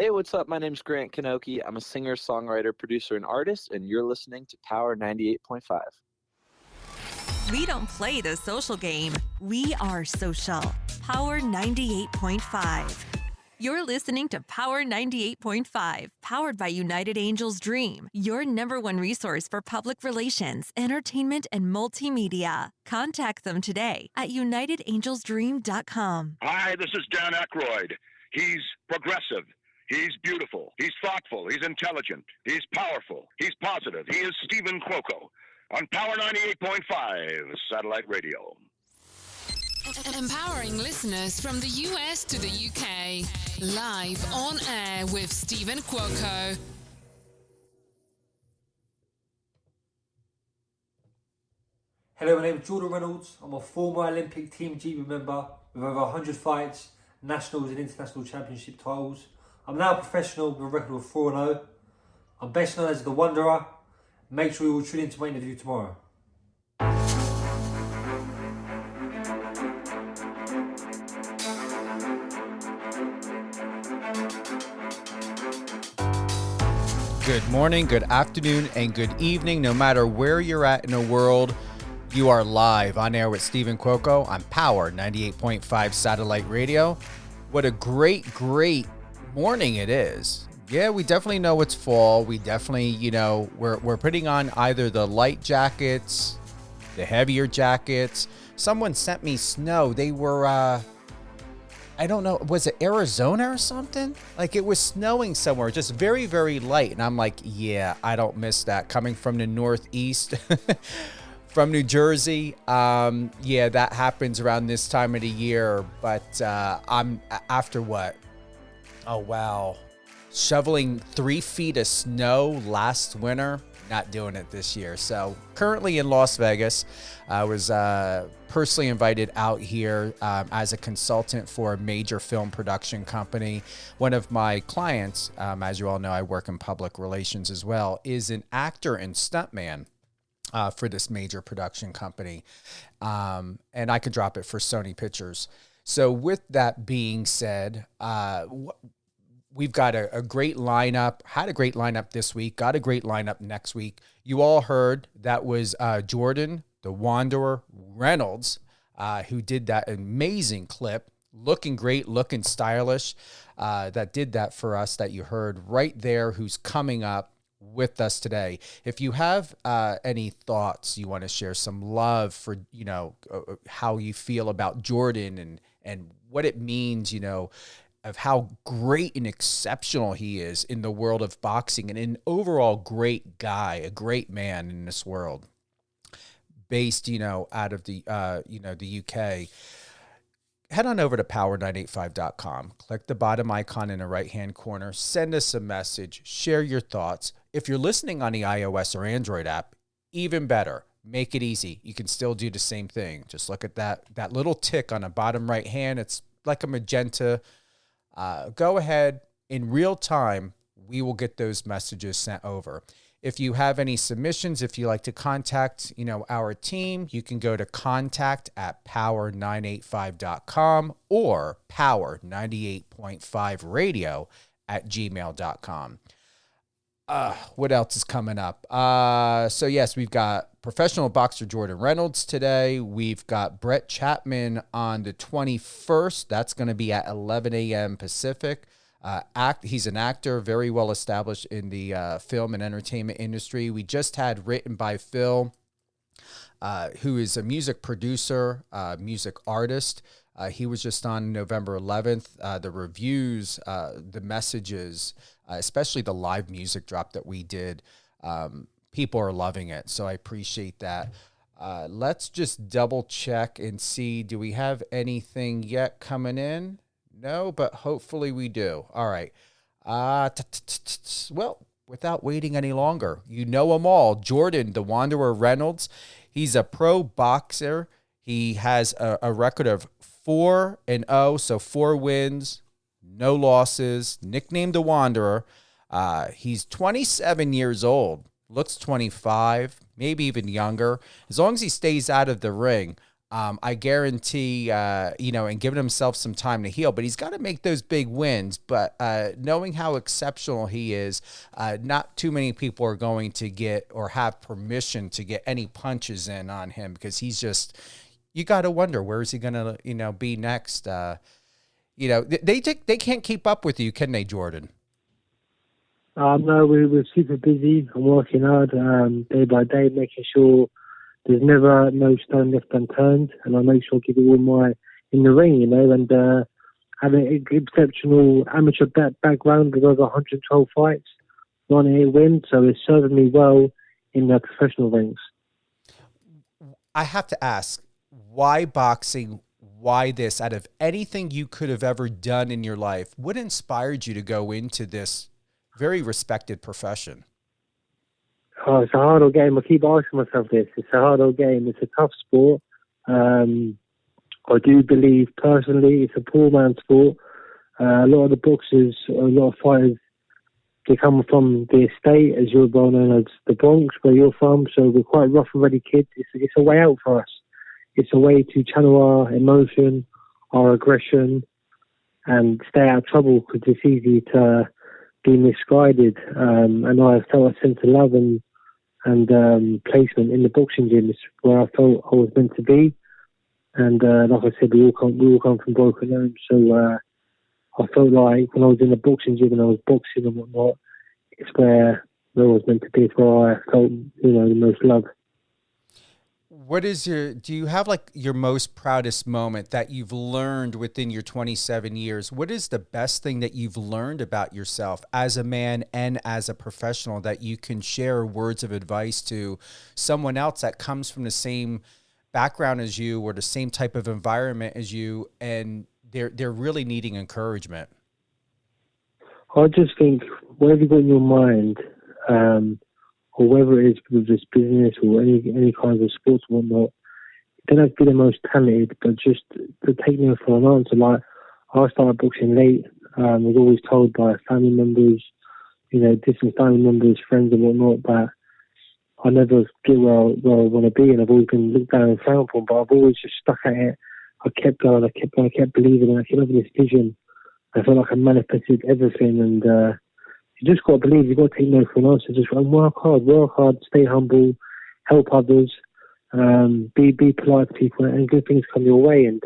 Hey, what's up? My name's Grant Kanoki. I'm a singer, songwriter, producer, and artist, and you're listening to Power 98.5. We don't play the social game. We are social. Power 98.5. You're listening to Power 98.5, powered by United Angels Dream, your number one resource for public relations, entertainment, and multimedia. Contact them today at unitedangelsdream.com. Hi, this is Dan Aykroyd. He's progressive. He's beautiful. He's thoughtful. He's intelligent. He's powerful. He's positive. He is Steven Cuoco on Power 98.5 Satellite Radio. Empowering listeners from the US to the UK. Live on air with Steven Cuoco. Hello, my name is Jordan Reynolds. I'm a former Olympic Team GB member with over 100 fights, nationals and international championship titles. I'm now a professional with a record of 4-0. I'm best known as The Wanderer. Make sure you all tune in to my interview tomorrow. Good morning, good afternoon, and good evening. No matter where you're at in the world, you are live on air with Steven Cuoco on Power 98.5 Satellite Radio. What a great morning it is. Yeah, we definitely know it's fall. We definitely, we're putting on either the light jackets, the heavier jackets. Someone sent me snow. They were, I don't know, was it Arizona or something? Like it was snowing somewhere, just very, very light. And I'm like, yeah, I don't miss that. Coming from the Northeast, from New Jersey, yeah, that happens around this time of the year. But I'm after what? Oh, wow. Shoveling 3 feet of snow last winter. Not doing it this year. So currently in Las Vegas. I was personally invited out here as a consultant for a major film production company. One of my clients, as you all know, I work in public relations as well, is an actor and stuntman for this major production company. And I could drop it for Sony Pictures. So with that being said, we've got a great lineup, had a great lineup this week, got a great lineup next week. You all heard that was Jordan, the Wanderer Reynolds, who did that amazing clip, looking great, looking stylish, that did that for us that you heard right there, who's coming up with us today. If you have any thoughts, you want to share some love for, how you feel about Jordan and what it means, of how great and exceptional he is in the world of boxing and an overall great guy, a great man in this world, based, out of the, the UK. Head on over to power985.com. Click the bottom icon in the right-hand corner. Send us a message. Share your thoughts. If you're listening on the iOS or Android app, even better. Make it easy. You can still do the same thing. Just look at that little tick on the bottom right hand. It's like a magenta. Go ahead. In real time, we will get those messages sent over. If you have any submissions, if you like to contact, our team, you can go to contact@power985.com or power98.5radio@gmail.com. What else is coming up? So yes, we've got professional boxer Jordan Reynolds today. We've got Brett Chapman on the 21st. That's going to be at 11 a.m. Pacific. He's an actor, very well established in the film and entertainment industry. We just had Written by Phil, who is a music producer, music artist. He was just on November 11th. The reviews, the messages, especially the live music drop that we did, people are loving it. So I appreciate that. Let's just double check and see, do we have anything yet coming in? No, but hopefully we do. All right. Well, without waiting any longer, you know them all. Jordan, the Wanderer Reynolds. He's a pro boxer. He has a record of 4-0, so 4 wins, no losses, nicknamed the Wanderer. He's 27 years old, looks 25, maybe even younger. As long as he stays out of the ring, I guarantee, and giving himself some time to heal, but he's got to make those big wins. But knowing how exceptional he is, not too many people are going to get or have permission to get any punches in on him, because he's just, you got to wonder, where is he going to, be next? They can't keep up with you, can they, Jordan? No, we're super busy. I'm working hard day by day, making sure there's never no stone left unturned, and I make sure I give it all my in the ring, and have an exceptional amateur background with over 112 fights, 98 wins, so it's serving me well in the professional ranks. I have to ask, why boxing? Why this? Out of anything you could have ever done in your life, what inspired you to go into this very respected profession? Oh, it's a hard old game. I keep asking myself this. It's a hard old game. It's a tough sport. I do believe personally it's a poor man's sport. A lot of the boxers, a lot of fighters, they come from the estate, as you're well known as the Bronx, where you're from. So we're quite rough and ready kids. It's a way out for us. It's a way to channel our emotion, our aggression, and stay out of trouble, because it's easy to be misguided. And I felt a sense of love and placement in the boxing gym. It's where I felt I was meant to be. And like I said, we all come from broken homes. So I felt like when I was in the boxing gym and I was boxing and whatnot, it's where I was meant to be. It's where I felt, the most love. Do you have like your most proudest moment that you've learned within your 27 years? What is the best thing that you've learned about yourself as a man and as a professional that you can share words of advice to someone else that comes from the same background as you or the same type of environment as you, and they're really needing encouragement? I just think whatever you got in your mind, or whether it is with this business or any kinds of sports or whatnot, you don't have to be the most talented, but just to take me for an answer. Like, I started boxing late. I was always told by family members, distant family members, friends and whatnot, that I never get where I want to be, and I've always been looked down and frowned upon, but I've always just stuck at it. I kept going, I kept believing, and I kept having this vision. I felt like I manifested everything, and you just got to believe. You've got to take no for an answer. Just work hard, stay humble, help others, be polite to people, and good things come your way. And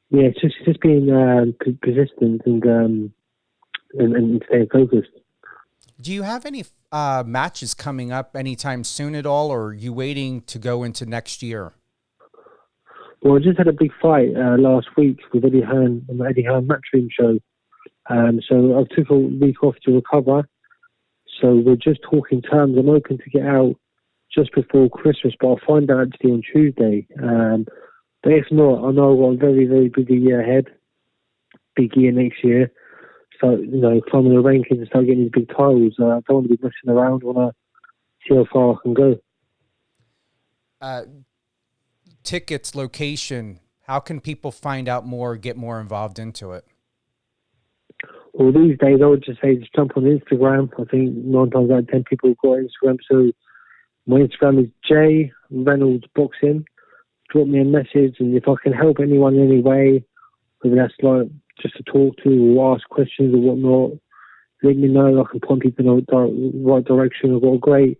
it's just being persistent and staying focused. Do you have any matches coming up anytime soon at all, or are you waiting to go into next year? Well, I just had a big fight last week with Eddie Hearn on the Eddie Hearn Matchroom show. So I took a week off to recover. So we're just talking terms. I'm hoping to get out just before Christmas, but I'll find out actually on Tuesday. But if not, I know I've got a very, very busy year ahead. Big year next year. So, climbing the rankings and start getting these big titles. I don't want to be messing around. I want to see how far I can go. Tickets, location, how can people find out more, get more involved into it? Well, these days, I would just say just jump on Instagram. I think 9 times out of 10 people have got Instagram. So my Instagram is J Reynolds Boxing. Drop me a message, and if I can help anyone in any way, whether that's like just to talk to or ask questions or whatnot, let me know. I can point people in the right direction. I've got a great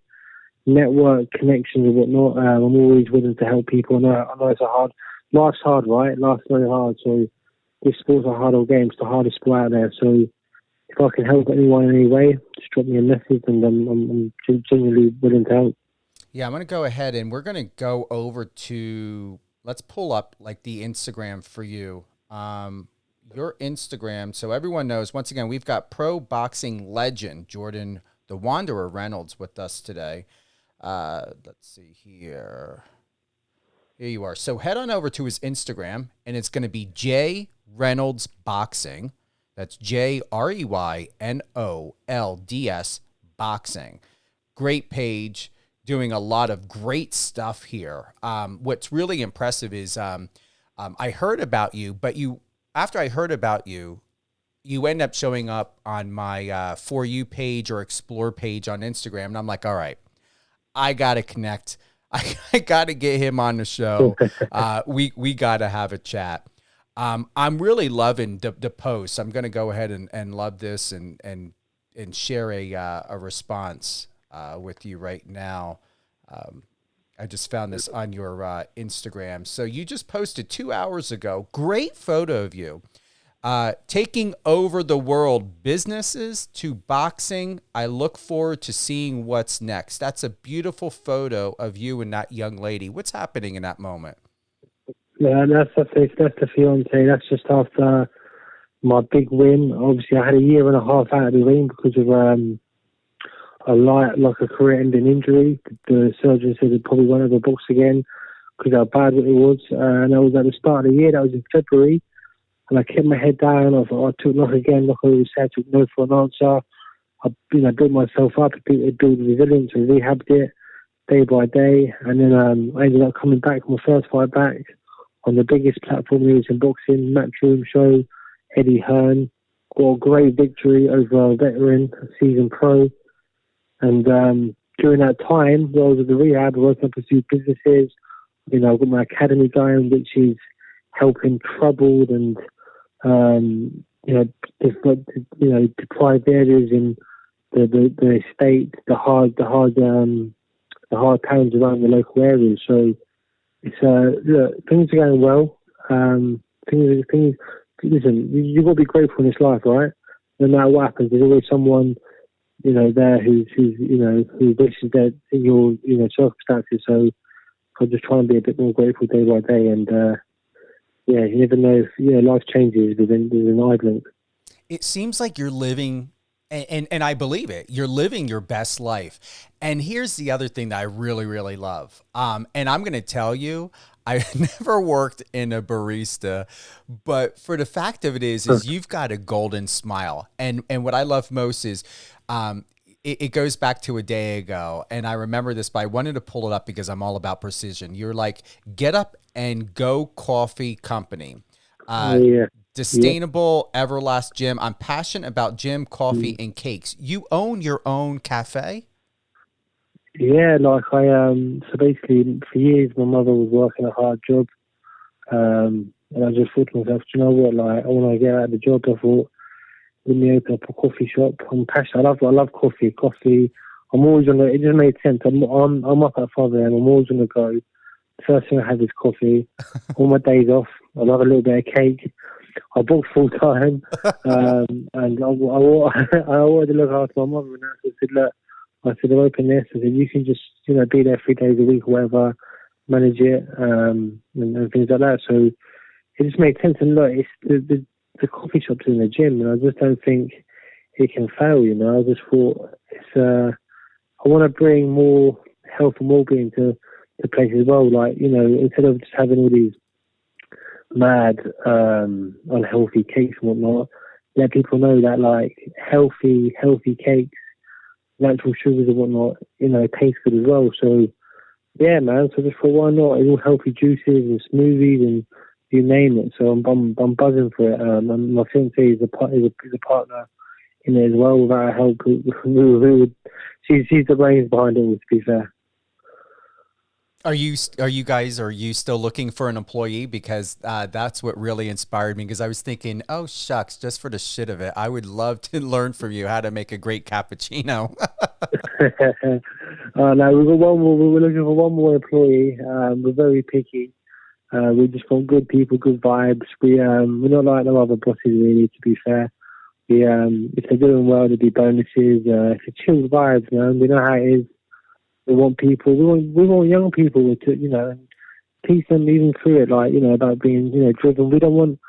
network, connections and whatnot. I'm always willing to help people. I know it's life's hard, right? Life's very hard. So this sport's a hard old game. It's the hardest sport out there. So if I can help anyone in any way, just drop me a message, and I'm genuinely willing to help. Yeah, I'm going to go ahead and we're going to go over to, let's pull up like the Instagram for you. Your Instagram, so everyone knows, once again, we've got pro boxing legend Jordan the Wanderer Reynolds with us today. Let's see here. Here you are. So head on over to his Instagram, and it's going to be J Reynolds Boxing. That's JREYNOLDS Boxing. Great page, doing a lot of great stuff here. What's really impressive is I heard about you, but after I heard about you, you end up showing up on my For You page or Explore page on Instagram, and I'm like, all right, I got to connect. I got to get him on the show. We got to have a chat. I'm really loving the post. I'm going to go ahead and love this and share a response with you right now. I just found this on your Instagram. So you just posted 2 hours ago. Great photo of you. Taking over the world, businesses to boxing. I look forward to seeing what's next. That's a beautiful photo of you and that young lady. What's happening in that moment? Yeah, that's the fiance. That's just after my big win. Obviously, I had a year and a half out of the ring because of a career-ending injury. The surgeon said he probably won't ever box again because how bad it was. And that was at the start of the year. That was in February. And I kept my head down. I took knock again, like I always said, took no for an answer. I built myself up, built resilience, and rehabbed it day by day. And then I ended up coming back, my first fight back, on the biggest platform there is in boxing, Matchroom Show, Eddie Hearn. Got a great victory over a veteran, a seasoned pro. And during that time, while I was at the rehab, I worked up a few businesses. I've got my academy going, which is helping troubled and deprived areas in the state, the hard towns around the local areas. So it's look, things are going well. Things. Listen, you've got to be grateful in this life, right? No matter what happens, there's always someone there who wishes that in your circumstances. So I'm just trying to be a bit more grateful day by day, and you never know if life changes within an idling. It seems like you're living, and I believe it, you're living your best life. And here's the other thing that I really, really love. And I'm going to tell you, I never worked in a barista, but for the fact of it is you've got a golden smile. And what I love most is, it goes back to a day ago, and I remember this, but I wanted to pull it up because I'm all about precision. You're like, Get Up and Go Coffee Company. Sustainable, Everlast Gym. I'm passionate about gym, coffee, and cakes. You own your own cafe? Yeah, so basically for years my mother was working a hard job, and I just thought to myself, do you know what, when I get out of the job, I thought, let me open up a coffee shop. I'm passionate. I love coffee. I'm always on it just made sense. I'm up at 5 a.m. I'm always on the go. The first thing I have is coffee. All my days off, I love a little bit of cake. I book full time, and I wanted to look after my mother, and I said, look, I'll open this. I said, you can just be there 3 days a week or whatever, manage it, and things like that. So it just made sense. And look, it's the coffee shop's in the gym, and I just don't think it can fail. I just thought I want to bring more health and well-being to the place as well. Instead of just having all these mad unhealthy cakes and whatnot, let people know that healthy cakes, natural sugars and whatnot, taste good as well. So yeah, man. So just for why not? It's all healthy juices and smoothies and you name it. So I'm buzzing for it. And my fiance is a partner in it as well. Without her help, she's the brains behind it. To be fair. Are you still looking for an employee? Because that's what really inspired me. Because I was thinking, oh shucks, just for the shit of it, I would love to learn from you how to make a great cappuccino. No, we've got one more. We're looking for one more employee. We're very picky. We just want good people, good vibes. We're not like no other bosses really. To be fair, if they're doing well, there'll be bonuses. It's a chill vibes, man. We know how it is. We want people. We want young people to teach them even through it, about being driven. We don't want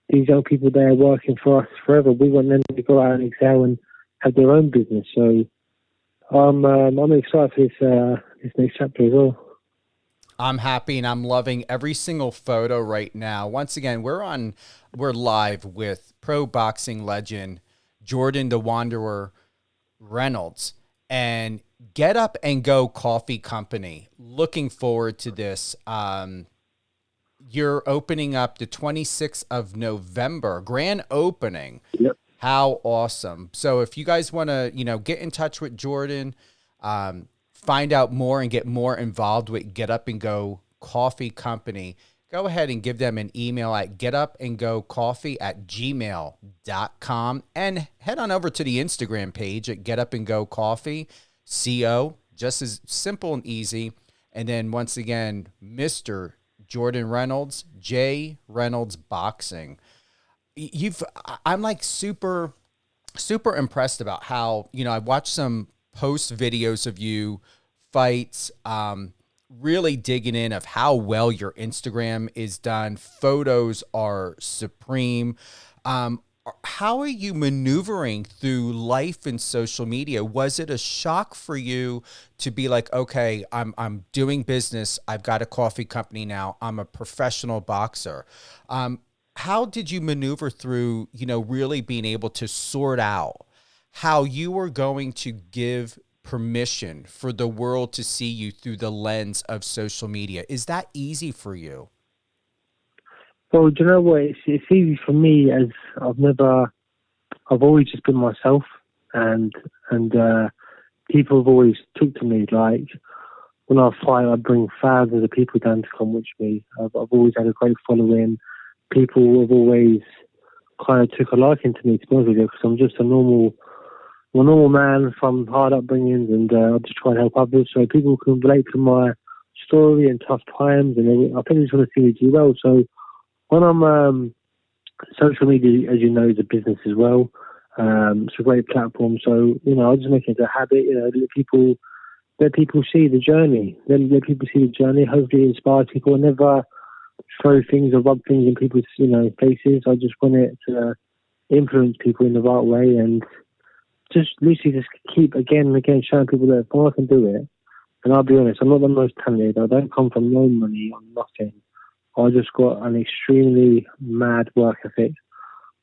these young people there working for us forever. We want them to go out and excel and have their own business. So I'm excited for this next chapter as well. I'm happy and I'm loving every single photo right now. Once again, we're live with pro boxing legend Jordan the Wanderer Reynolds and Get Up and Go Coffee Company. Looking forward to this. You're opening up the 26th of November, grand opening. Yep. How awesome. So if you guys want to, get in touch with Jordan, find out more and get more involved with Get Up and Go Coffee Company, go ahead and give them an email at getupandgocoffee@gmail.com and head on over to the Instagram page at Get Up and Go Coffee, CO, just as simple and easy. And then once again, Mr. Jordan Reynolds, J Reynolds Boxing. I'm like super impressed about how, I watched some post videos of you fights, really digging in of how well your Instagram is done. Photos are supreme. How are you maneuvering through life and social media? Was it a shock for you to be like, okay, I'm doing business. I've got a coffee company now. I'm a professional boxer. How did you maneuver through, really being able to sort out how you were going to give permission for the world to see you through the lens of social media? Is that easy for you? Well, do you know what? It's easy for me as I've always just been myself, and people have always took to me. Like when I fight, I bring thousands of people down to come watch me. I've always had a great following. People have always kind of took a liking to me, to be honest with you, because I'm just a normal man from hard upbringings, and I just try and help others so people can relate to my story and tough times, and I think they just want to see me do well. So when I'm social media, as you know, is a business as well. It's a great platform, so I just make it a habit. Let people see the journey. Let people see the journey. Hopefully, it inspires people. I never throw things or rub things in people's faces. I just want it to influence people in the right way, and just literally just keep again and again showing people that if I can do it. And I'll be honest, I'm not the most talented. I don't come from no money or nothing. I just got an extremely mad work ethic.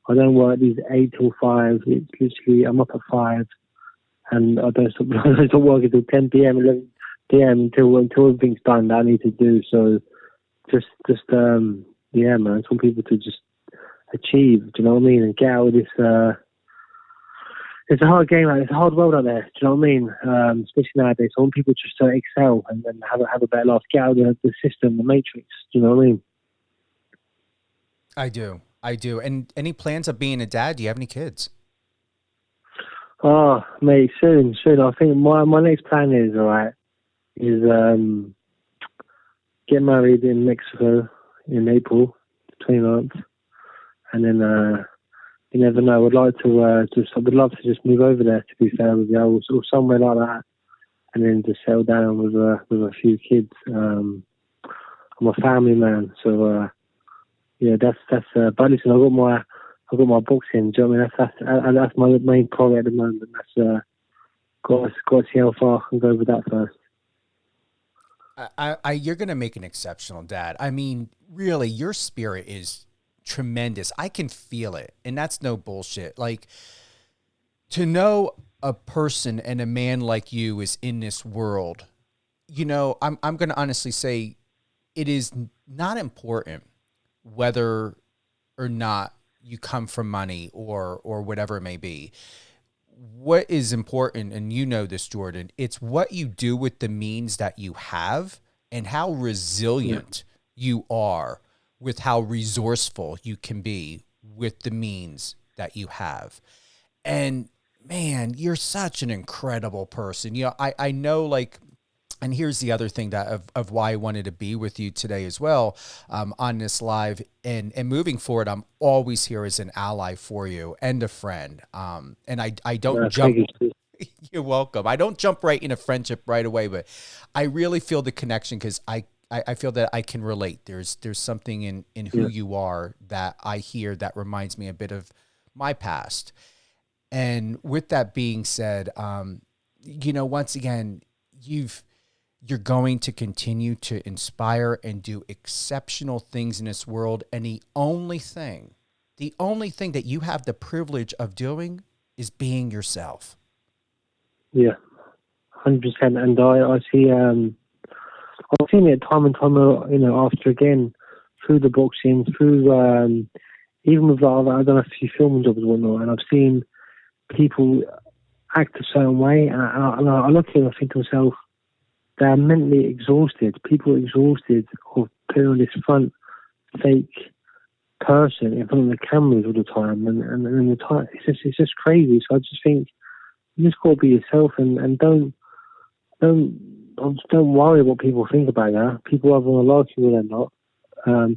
I don't work these 8 till 5. It's literally, I'm up at 5 and I don't stop working until 10 p.m., 11 p.m. until everything's done that I need to do. So yeah, man, I just want people to just achieve, do you know what I mean? And get out of this, it's a hard game, like, it's a hard world out there, do you know what I mean? Especially nowadays. I want people just to excel and have a better life, get out of the system, the matrix, do you know what I mean? I do. And any plans of being a dad? Do you have any kids? Oh, mate, soon. I think my next plan is get married in Mexico in April 29th, and then you never know. I would love to just move over there, to be fair with you, or somewhere like that, and then just settle down with a few kids. I'm a family man, so yeah, that's. But listen, I've got my boxing. Do you know what I mean? That's my main priority at the moment. That's got to see how far I can go with that first. You're going to make an exceptional dad. I mean, really, your spirit is tremendous. I can feel it. And that's no bullshit. Like, to know a person and a man like you is in this world, I'm going to honestly say it is not important whether or not you come from money or whatever it may be. What is important, and you know this, Jordan, it's what you do with the means that you have and how resilient you are with how resourceful you can be with the means that you have. And man, you're such an incredible person. I know, like, and here's the other thing that of why I wanted to be with you today as well, on this live, and moving forward, I'm always here as an ally for you and a friend. And I don't jump. You're welcome. I don't jump right in a friendship right away, but I really feel the connection because I feel that I can relate. There's something in who you are that I hear that reminds me a bit of my past. And with that being said, once again, you're going to continue to inspire and do exceptional things in this world. And the only thing that you have the privilege of doing is being yourself. Yeah, 100%. And I see, I've seen it time and time, after again, through the boxing, through, even with, I've done a few filming jobs and whatnot, and I've seen people act a certain way. And I look at it and I think to myself, they're mentally exhausted. People are exhausted of putting on this front fake person in front of the cameras all the time, and the time it's just crazy. So I just think you just got to be yourself, and don't worry what people think about that. People either want to like you or they're not.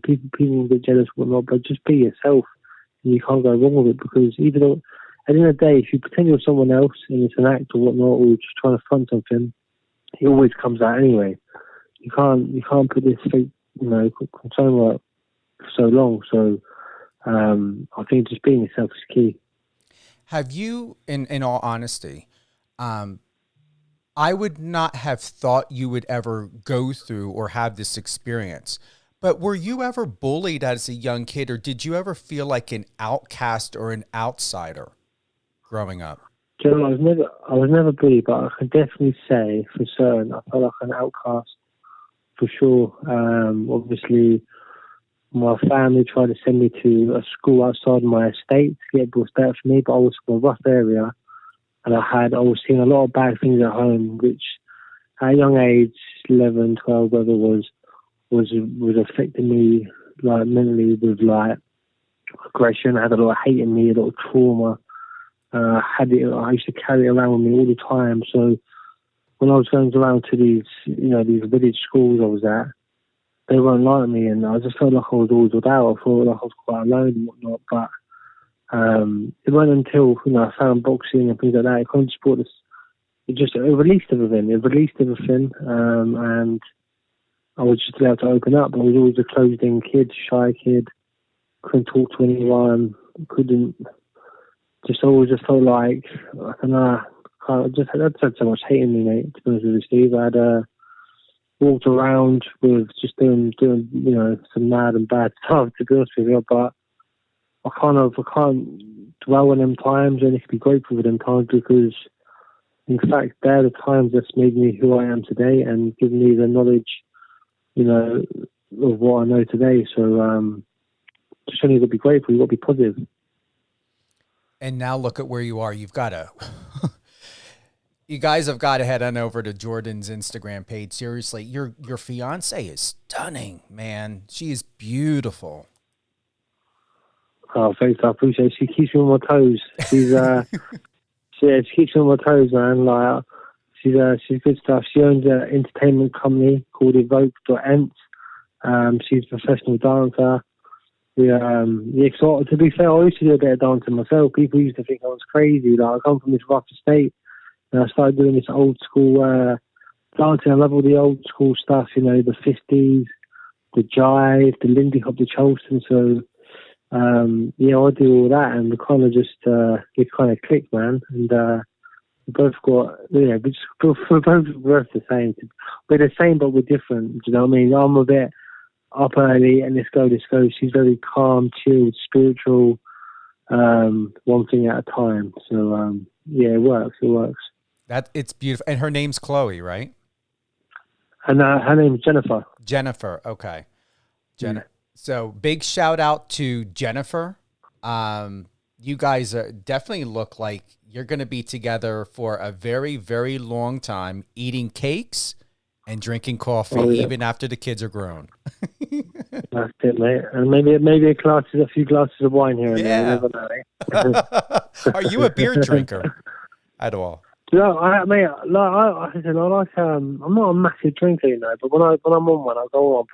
People will get jealous or whatnot, but just be yourself, and you can't go wrong with it, because even though at the end of the day, if you pretend you're someone else and it's an act or whatnot, or you're just trying to front something, it always comes out anyway. You can't put this fake, concern work for so long. So I think just being yourself is key. Have you, in all honesty, I would not have thought you would ever go through or have this experience, but were you ever bullied as a young kid, or did you ever feel like an outcast or an outsider growing up? Joe, I was never bullied, but I can definitely say for certain I felt like an outcast for sure. Obviously, my family tried to send me to a school outside my estate to get what's better for me, but I was from a rough area, and I was seeing a lot of bad things at home, which at a young age, 11, 12, whatever it was affecting me like mentally with like aggression. I had a lot of hate in me, a lot of trauma. I used to carry it around with me all the time. So when I was going around to these village schools I was at, they weren't like me, and I just felt like I was always without. I felt like I was quite alone and whatnot. But it wasn't until I found boxing and things like that, it kind of brought this. It released everything. And I was just allowed to open up. I was always a closed-in kid, shy kid. Couldn't talk to anyone. Just always just felt like I don't know. I just had so much hate in me, mate. To be honest with you, Steve, I'd walked around with just doing some mad and bad stuff. To be honest with you, but I can't dwell on them times, and I can be grateful for them times, because in fact they're the times that's made me who I am today and given me the knowledge, of what I know today. So just only got to be grateful. You've got to be positive. And now look at where you are. You guys have got to head on over to Jordan's Instagram page. Seriously, your fiance is stunning, man. She is beautiful. Oh, thanks. I appreciate it. She keeps me on my toes. She's she keeps me on my toes, man. Like she's good stuff. She owns an entertainment company called Evoke.ent. She's a professional dancer. So to be fair, I used to do a bit of dancing myself. People used to think I was crazy. Like, I come from this rough estate, and I started doing this old school dancing. I love all the old school stuff, the 50s, the jive, the Lindy Hop, the Charleston. So I do all that, and we kind of just it kind of clicked, man. And we both got we're both the same. We're the same, but we're different. Do you know what I mean? I'm a bit up early and let's go. She's very calm, chilled, spiritual, one thing at a time. So it works. It's beautiful. And her name's Chloe, right? And her name's Jennifer. Jennifer, okay. So big shout out to Jennifer. You guys definitely look like you're going to be together for a very, very long time, eating cakes and drinking coffee, even after the kids are grown. That's it, mate. And maybe a few glasses of wine here and there. You never know, eh? Are you a beer drinker at all? No, I'm not a massive drinker, but when I'm on one, I go on.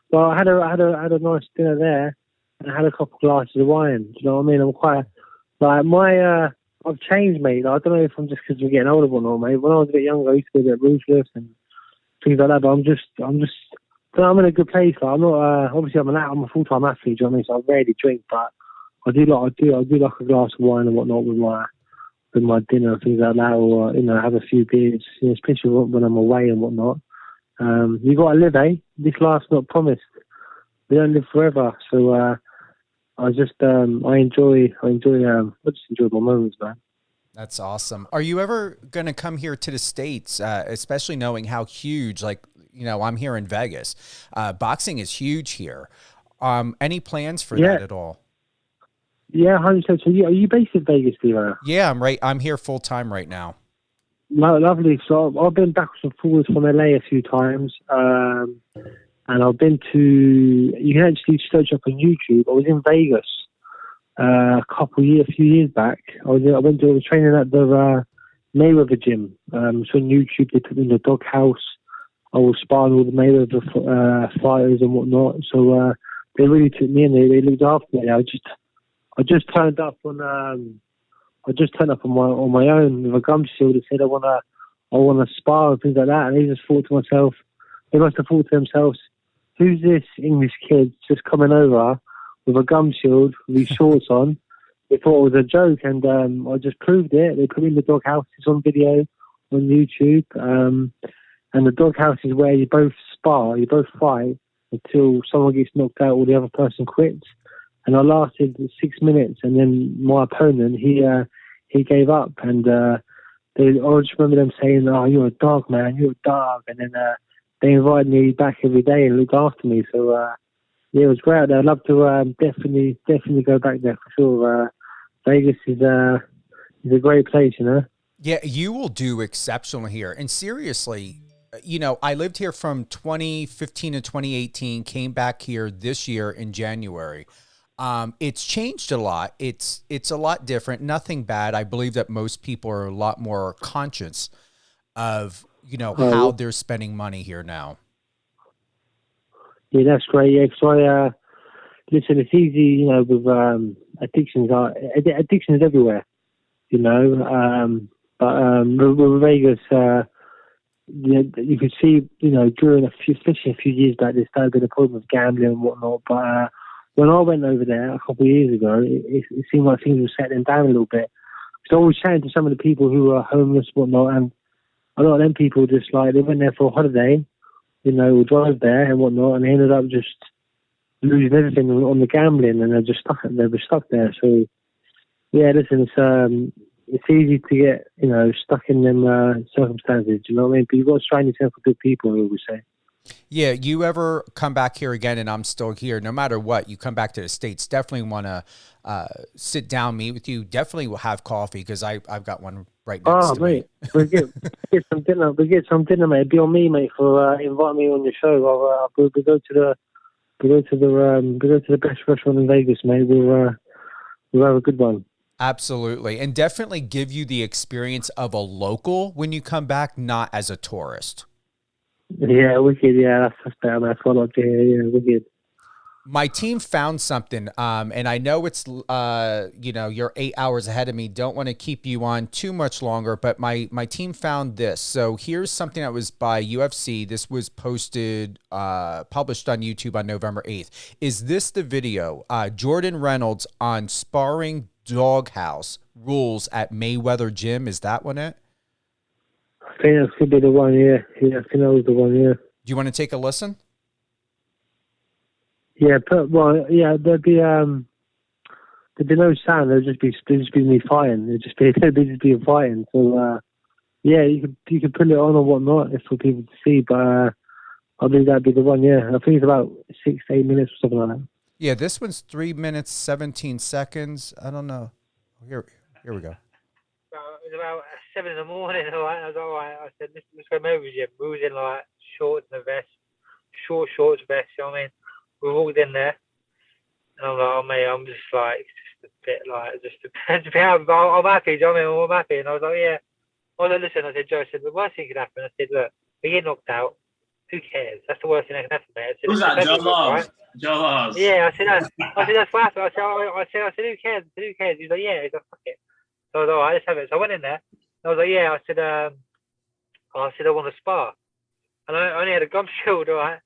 But I had a nice dinner there, and I had a couple of glasses of wine. Do you know what I mean? I'm quite like I've changed, mate. I don't know if I'm just because we're getting older or not, mate. When I was a bit younger, I used to be a bit ruthless and things like that. But I'm in a good place. Like, I'm not obviously I'm a full-time athlete. Do you know what I mean? So I rarely drink, but I do like a glass of wine and whatnot with my dinner and things like that, or have a few beers, especially when I'm away and whatnot. You got to live, eh? This life's not promised. We don't live forever, so I just enjoy my moments, man. That's awesome. Are you ever going to come here to the States, especially knowing how huge, I'm here in Vegas. Boxing is huge here. Any plans for that at all? Yeah, 100%. So are you based in Vegas, Steve? Yeah, I'm here full time right now. Lovely. So I've been backwards and forwards from LA a few times, and I've been to. You can actually search up on YouTube. I was in Vegas a few years back. I was training at the Mayweather gym. So on YouTube they put me in the doghouse. I was sparring with the Mayweather fighters and whatnot. So they really took me in. They looked after me. I just turned up on my own with a gum shield and said I wanna spar and things like that. And they just thought to myself, they must have thought to themselves, who's this English kid just coming over with a gum shield with these shorts on? They thought it was a joke, and I just proved it. They put me in the doghouse. It's on video on YouTube. And the doghouse is where you both spar, you both fight until someone gets knocked out or the other person quits. And I lasted 6 minutes, and then my opponent, he gave up. And I just remember them saying, "Oh, you're a dog, man, you're a dog." And then they invited me back every day and looked after me. So yeah, it was great. I'd love to definitely go back there for sure. Vegas is a great place, you know. Yeah, you will do exceptional here. And seriously, I lived here from 2015 to 2018, came back here this year in January. It's changed a lot. It's a lot different. Nothing bad. I believe that most people are a lot more conscious of, how they're spending money here now. Yeah, that's great. Yeah, because listen, it's easy, with addictions. Addiction is everywhere, but with Vegas, you could see, especially a few years back, there started being a problem with gambling and whatnot. But when I went over there a couple of years ago, it seemed like things were settling down a little bit. So I was chatting to some of the people who were homeless and whatnot, and a lot of them people just they went there for a holiday, or drive there and whatnot, and they ended up just losing everything on the gambling, and they were stuck there. So yeah, listen, it's easy to get stuck in them circumstances. You know what I mean? But you've got to surround yourself with good people, we would say. Yeah, you ever come back here again and I'm still here, no matter what, you come back to the States, definitely want to sit down, meet with you. Definitely will have coffee because I've got one right next to me. We get some dinner. We get some dinner, mate. Be on me, mate, for inviting me on your show. We go to the best restaurant in Vegas, mate. We'll have a good one. Absolutely. And definitely give you the experience of a local when you come back, not as a tourist. Yeah, wicked. Yeah, that's better. That's what I like to hear. Yeah, wicked. My team found something, and I know it's, you're 8 hours ahead of me. Don't want to keep you on too much longer, but my team found this. So here's something that was by UFC. This was published on YouTube on November 8th. Is this the video? Jordan Reynolds on sparring doghouse rules at Mayweather Gym. Is that one it? I think that could be the one, yeah. I think that was the one, yeah. Do you want to take a listen? Yeah, there'd be no sound. There'd just be me fighting. There'd just be fighting. So yeah, you could put it on or whatnot if for people to see. But I think that'd be the one. Yeah, I think it's about 6 to 8 minutes or something like that. Yeah, this one's 3 minutes 17 seconds. I don't know. Here we go. It was about 7 in the morning. All right, I was all right. I said, let's go over the gym. We was in shorts and a vest, shorts, vest. You know what I mean? We walked in there, and I'm like, oh mate, I'm just just a bit I'm happy. Do you know what I mean? I'm happy, and I was like, yeah. I was like, listen, I said, Joe, the worst thing could happen. I said, look, we get knocked out. Who cares? That's the worst thing that can happen, mate. Who's that? Joe Laws. Right? Joe Laws. Yeah, I said that's what happened. I said, who cares? Who cares? He's like, yeah. He's like, fuck it. So I was like, all right, let's have it. So I went in there. And I was like, yeah. I said, I want to spar. And I only had a gum shield, all right.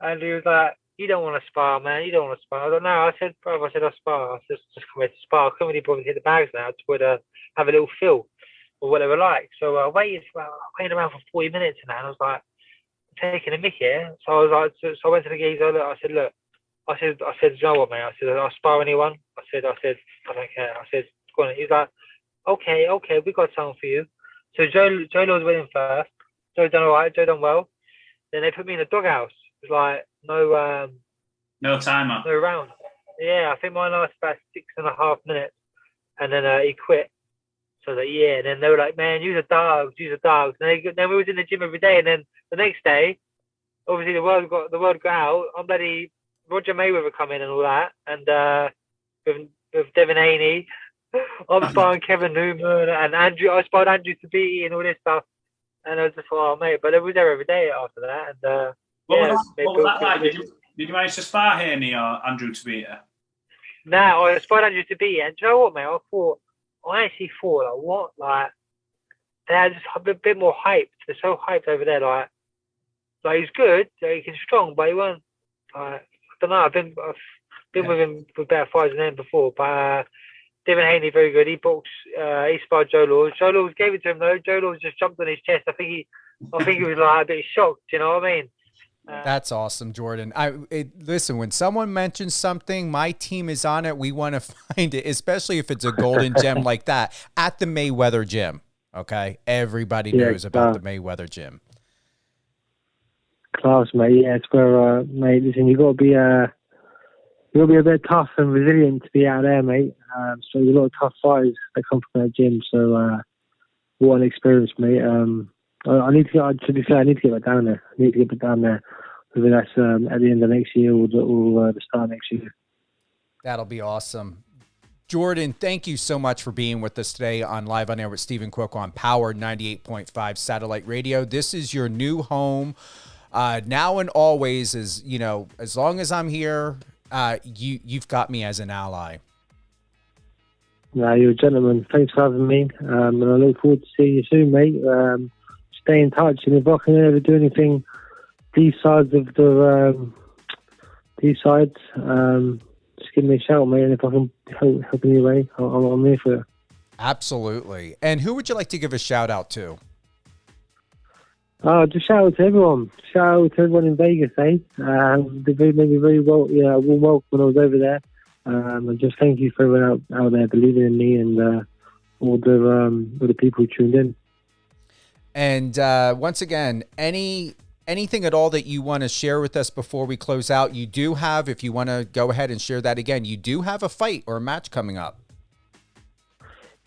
And he was like, you don't want to spar, man. You don't want to spar. I was like, no. I said, bro, I'll spar. I said, just come here to spar. I couldn't really probably hit the bags now. I just would have a little feel or whatever like. So I waited around for 40 minutes and that. And I was like, taking a mick here. So I was like, so I went to the geezer. I said, look, I said, you know what, mate? I said, I'll spar anyone. I said, I don't care. I said, go on. He's like, okay, we got something for you. So Joe Laws went in first. Joe done all right. Joe done well. Then they put me in the doghouse. It was like no timer, no round. Yeah, I think mine lasted about 6.5 minutes, and then he quit. So I was like, yeah. And then they were like, man, use the dogs. And then we was in the gym every day. And then the next day, obviously the word got out. I'm bloody Roger Mayweather come in and all that. And with Devin Haney, I'm sparring Kevin Newman and Andrew. I sparred Andrew Tabiti and all this stuff. And I was just like, oh, mate. But I was there every day after that. And what was that like? Did you manage to spar Haney or Andrew Tabita? No, I sparred Andrew Tabiti. And do you know what, mate? I actually thought, like, what? Like, they're just a bit more hyped. They're so hyped over there. Like he's good. He's strong, but he weren't. I don't know. I've been with him for better fights than him before. But Devin Haney, very good. He sparred Joe Laws. Joe Laws gave it to him though. Joe Laws just jumped on his chest. I think he was like a bit shocked. You know what I mean? That's awesome, Jordan. Listen, when someone mentions something, my team is on it. We want to find it, especially if it's a golden gem like that at the Mayweather gym. Okay, everybody knows about the Mayweather gym. Class, mate. Yeah, it's where, mate. Listen, you got to be a bit tough and resilient to be out there, mate. So there's a lot of tough fighters that come from that gym. So what an experience, mate. I need to get. To be fair, I need to get back down there. Whether that's at the end of next year or the start of next year. That'll be awesome. Jordan, thank you so much for being with us today on Live on Air with Steven Cuoco on Power 98.5 Satellite Radio. This is your new home. Now and always, as long as I'm here, you've got me as an ally. No, you're a gentleman. Thanks for having me. And I look forward to seeing you soon, mate. Stay in touch, and if I can ever do anything these sides, just give me a shout, mate. And if I can help in any way, I'm here for it. Absolutely. And who would you like to give a shout out to? Just shout out to everyone. Shout out to everyone in Vegas, eh? They made me very well. Yeah, warm welcome when I was over there. And just thank you for everyone out there believing in me and all the people who tuned in. And once again, anything at all that you want to share with us before we close out, you do have, if you want to go ahead and share that again, you do have a fight or a match coming up.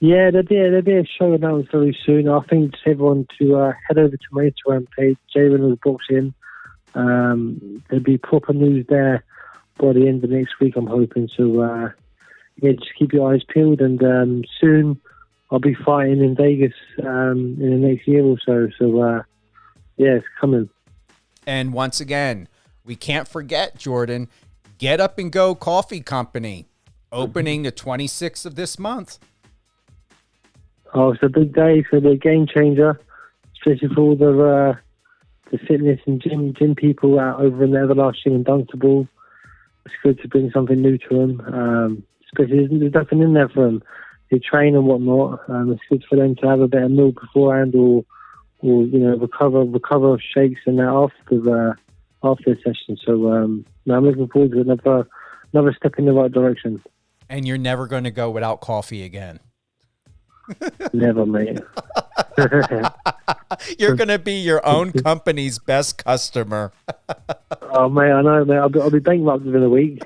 Yeah, there'll be a show announced very soon. I think just everyone to head over to my Instagram page, Reynolds Boxing. There'll be proper news there by the end of next week, I'm hoping. So, just keep your eyes peeled. And soon I'll be fighting in Vegas in the next year or so. So, it's coming. And once again, we can't forget, Jordan, Get Up and Go Coffee Company, opening the 26th of this month. Oh, it's a big day. It's going to be a game changer, especially for all the fitness and gym people out over in the Everlasting and Dunstable. It's good to bring something new to them, especially there's nothing in there for them. They train and whatnot. It's good for them to have a better meal beforehand or recover shakes and that after the session. So I'm looking forward to another step in the right direction. And you're never going to go without coffee again. Never, mate. You're going to be your own company's best customer. Oh, mate, I know, mate. I'll be bankrupt within a week.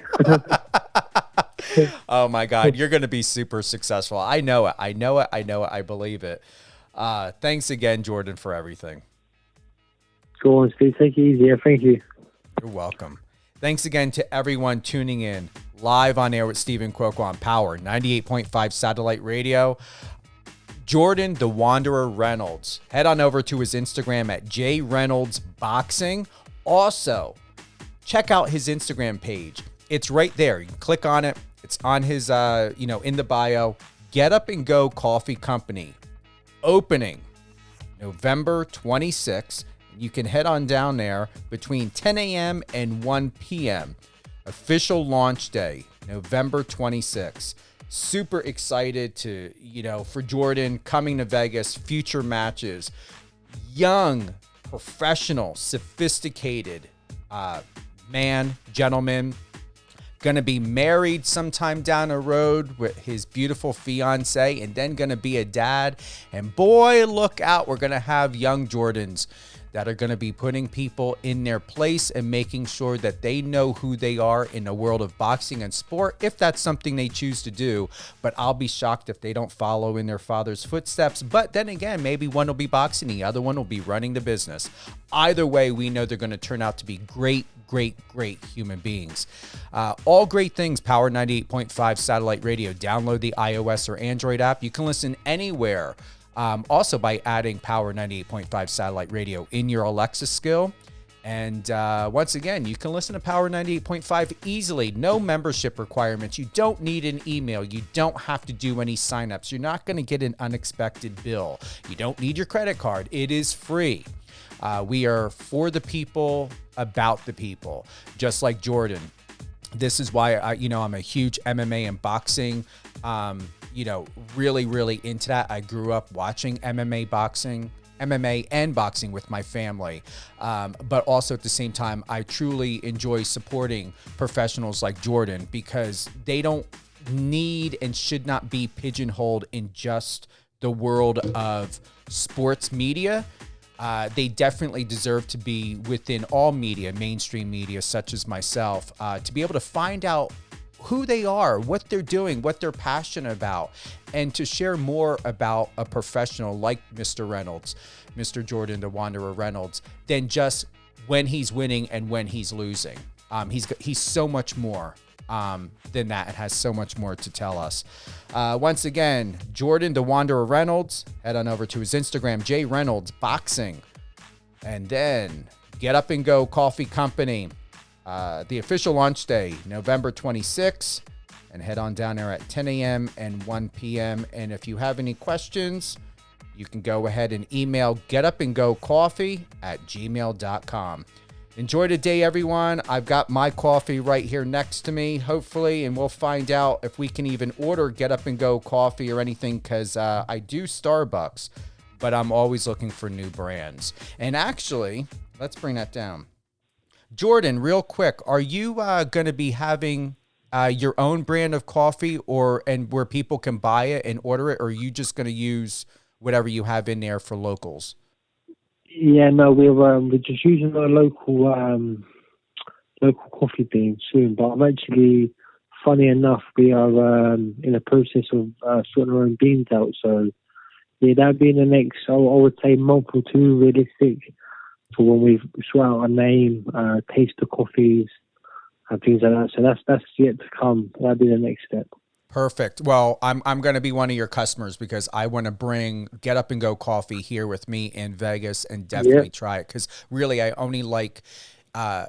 Oh, my God. You're going to be super successful. I know it. I believe it. Thanks again, Jordan, for everything. Go on, Steve. Take it easy. Thank you. You're welcome. Thanks again to everyone tuning in live on air with Steven Cuoco on Power 98.5 Satellite Radio. Jordan the Wanderer Reynolds. Head on over to his Instagram at jreynoldsboxing. Also, check out his Instagram page. It's right there. You can click on it. It's on his, in the bio. Get Up and Go Coffee Company. Opening November 26th. You can head on down there between 10 a.m. and 1 p.m. Official launch day, November 26th. Super excited for Jordan coming to Vegas, future matches. Young, professional, sophisticated gentleman. Going to be married sometime down the road with his beautiful fiance and then going to be a dad. And boy, look out, we're going to have young Jordans that are going to be putting people in their place and making sure that they know who they are in the world of boxing and sport, if that's something they choose to do. But I'll be shocked if they don't follow in their father's footsteps. But then again, maybe one will be boxing, the other one will be running the business. Either way, we know they're going to turn out to be great human beings. All great things, Power 98.5 Satellite Radio. Download the iOS or Android app. You can listen anywhere. Also by adding Power 98.5 Satellite Radio in your Alexa skill. And once again, you can listen to Power 98.5 easily. No membership requirements. You don't need an email. You don't have to do any signups. You're not going to get an unexpected bill. You don't need your credit card. It is free. We are for the people, about the people, just like Jordan. This is why I'm a huge MMA and boxing, really into that. I grew up watching MMA and boxing with my family. But also at the same time, I truly enjoy supporting professionals like Jordan because they don't need and should not be pigeonholed in just the world of sports media. They definitely deserve to be within all media, mainstream media, such as myself, to be able to find out who they are, what they're doing, what they're passionate about, and to share more about a professional like Mr. Reynolds, Mr. Jordan the Wanderer Reynolds, than just when he's winning and when he's losing. He's so much more than that and has so much more to tell us. Once again, Jordan the Wanderer Reynolds, head on over to his Instagram, J Reynolds Boxing. And then Get Up and Go Coffee Company, the official launch day, November 26th, and head on down there at 10 a.m. and 1 p.m. And if you have any questions, you can go ahead and email getupandgocoffee@gmail.com. Enjoy the day, everyone. I've got my coffee right here next to me, hopefully, and we'll find out if we can even order Get Up and Go coffee or anything, because I do Starbucks, but I'm always looking for new brands. And actually, let's bring that down. Jordan, real quick, are you going to be having your own brand of coffee and where people can buy it and order it, or are you just going to use whatever you have in there for locals? Yeah, no, we're just using our local coffee bean soon. But I'm actually, funny enough, we are in the process of sorting our own beans out. So yeah, that'll be in the next, I would say, month or two, realistic, for when we sort out our name, taste the coffees, and things like that. So that's yet to come. That'll be the next step. Perfect. Well, I'm going to be one of your customers because I want to bring Get Up and Go coffee here with me in Vegas and definitely try it. Because really, I only like, I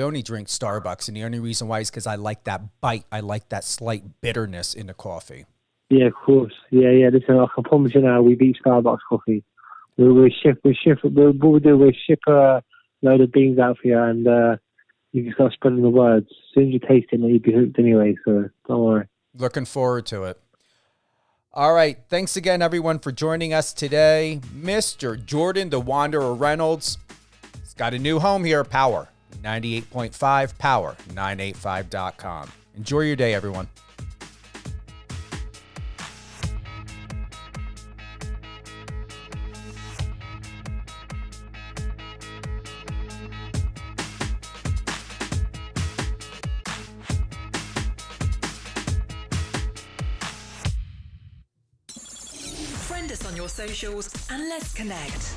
only drink Starbucks, and the only reason why is because I like that bite. I like that slight bitterness in the coffee. Yeah, of course. Yeah. Listen, I can promise you now, we beat Starbucks coffee. We'll ship a load of beans out for you, and you can start spreading the words. As soon as you taste it, you'll be hooked anyway. So don't worry. Looking forward to it. All right. Thanks again, everyone, for joining us today. Mr. Jordan the Wanderer Reynolds has got a new home here at Power 98.5, power985.com. Enjoy your day, everyone. Friend us on your socials and let's connect.